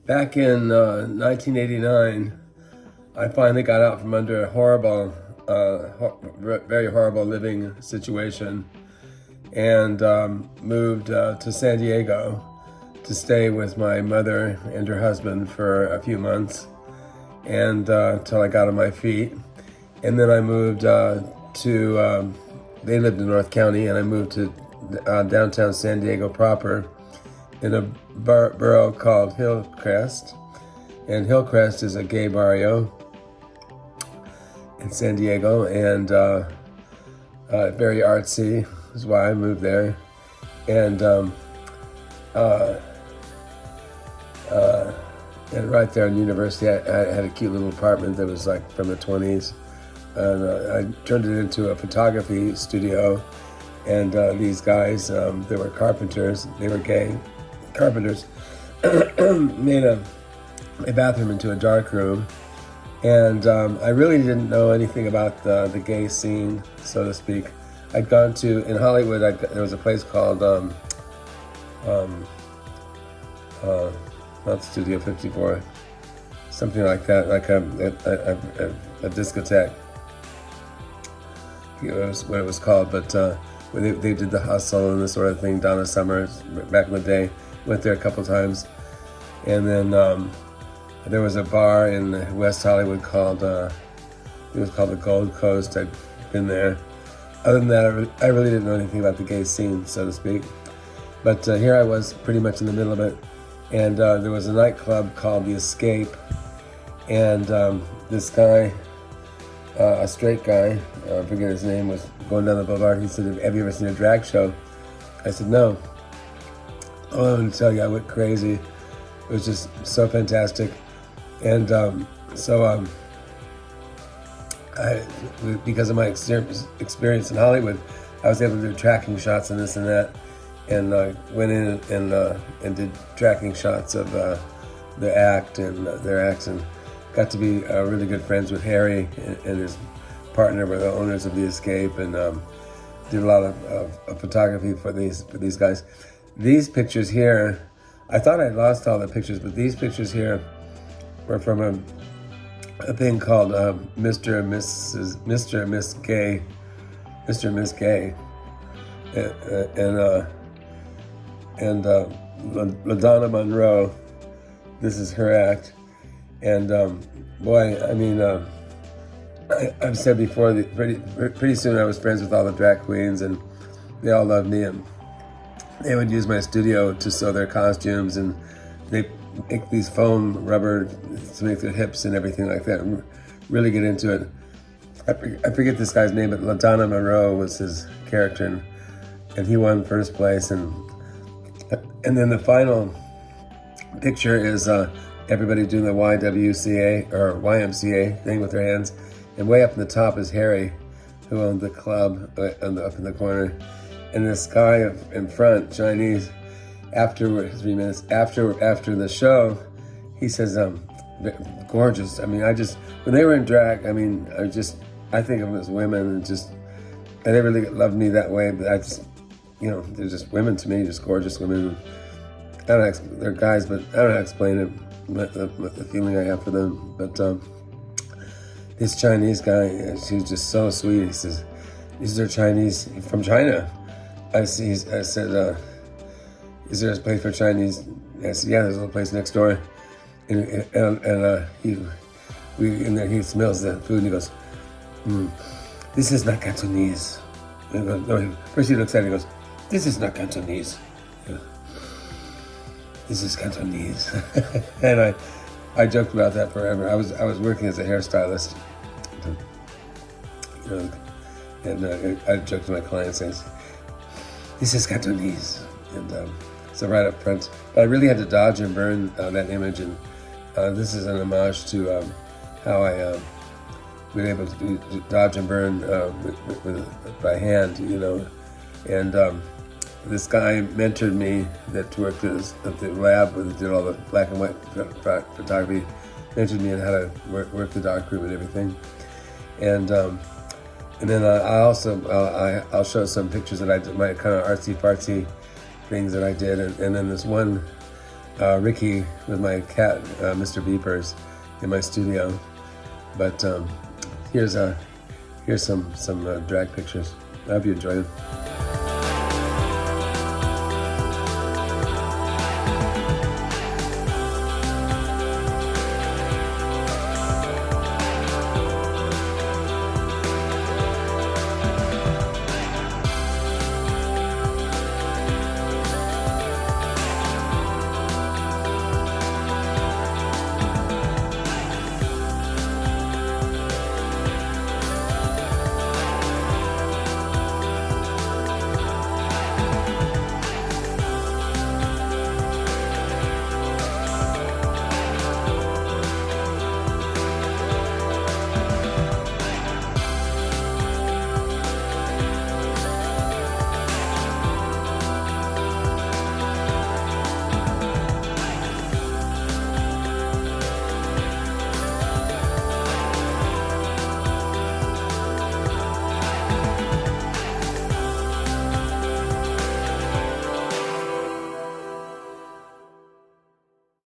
Back in 1989, I finally got out from under a horrible, very horrible living situation and moved to San Diego to stay with my mother and her husband for a few months and till I got on my feet. And then I moved they lived in North County, and I moved to downtown San Diego proper in a borough called Hillcrest. And Hillcrest is a gay barrio in San Diego, and very artsy is why I moved there. And and right there in University, I had a cute little apartment that was like from the 20s. And I turned it into a photography studio. And these guys, they were carpenters, they were gay carpenters, made a bathroom into a dark room. And I really didn't know anything about the gay scene, so to speak. I'd gone to, in Hollywood, there was a place called, not Studio 54, something like that, like a discotheque. It was what it was called, but they did the hustle and this sort of thing. Donna Summer, back in the day, went there a couple times. And then there was a bar in West Hollywood called, it was called the Gold Coast. I'd been there. Other than that, I really didn't know anything about the gay scene, so to speak. But here I was pretty much in the middle of it. And there was a nightclub called The Escape. And this guy, a straight guy, I forget his name, was going down the boulevard. He said, "Have you ever seen a drag show?" I said, "No." Oh, I'm gonna tell you, I went crazy. It was just so fantastic. And because of my experience in Hollywood, I was able to do tracking shots and this and that, and went in and did tracking shots of the act and their acts, and got to be really good friends with Harry and his partner, were the owners of The Escape, and did a lot of photography for these guys. These pictures here, I thought I'd lost all the pictures, but these pictures here were from a thing called Mr. and Miss Gay, Mr. and Miss Gay, and LaDonna Monroe. This is her act, and boy, I mean, I've said before that pretty soon I was friends with all the drag queens, and they all loved me, and they would use my studio to sew their costumes, and they make these foam rubber to make their hips and everything like that, and really get into it. I forget this guy's name, but LaDonna Monroe was his character, and he won first place. And then the final picture is everybody doing the YWCA or YMCA thing with their hands, and way up in the top is Harry, who owned the club up in the corner. And this guy in front, Chinese, after 3 minutes after the show, he says, "Gorgeous." I mean, when they were in drag, I mean, I think of them as women, and they really loved me that way. But they're just women to me, just gorgeous women. They're guys, but I don't know how to explain it, the feeling I have for them. But this Chinese guy, he was just so sweet. He says, "These are Chinese from China." I said, "Is there a place for Chinese?" I said, "Yeah, there's a little place next door." And he smells the food and he goes, "This is not Cantonese." And I go, no, first he looks at it and he goes, "This is not Cantonese." Yeah. "This is Cantonese." And I joked about that forever. I was working as a hairstylist, and I joked to my clients saying, "This is Cantonese," and so right up front. But I really had to dodge and burn that image, and this is an homage to how I been able to dodge and burn by hand, and this guy mentored me that worked at the lab where they did all the black and white photography, mentored me on how to work the darkroom and everything. And then I'll show some pictures that I did, my kind of artsy fartsy things that I did, and then this one Ricky with my cat, Mr. Beepers, in my studio. But here's some drag pictures. I hope you enjoy them.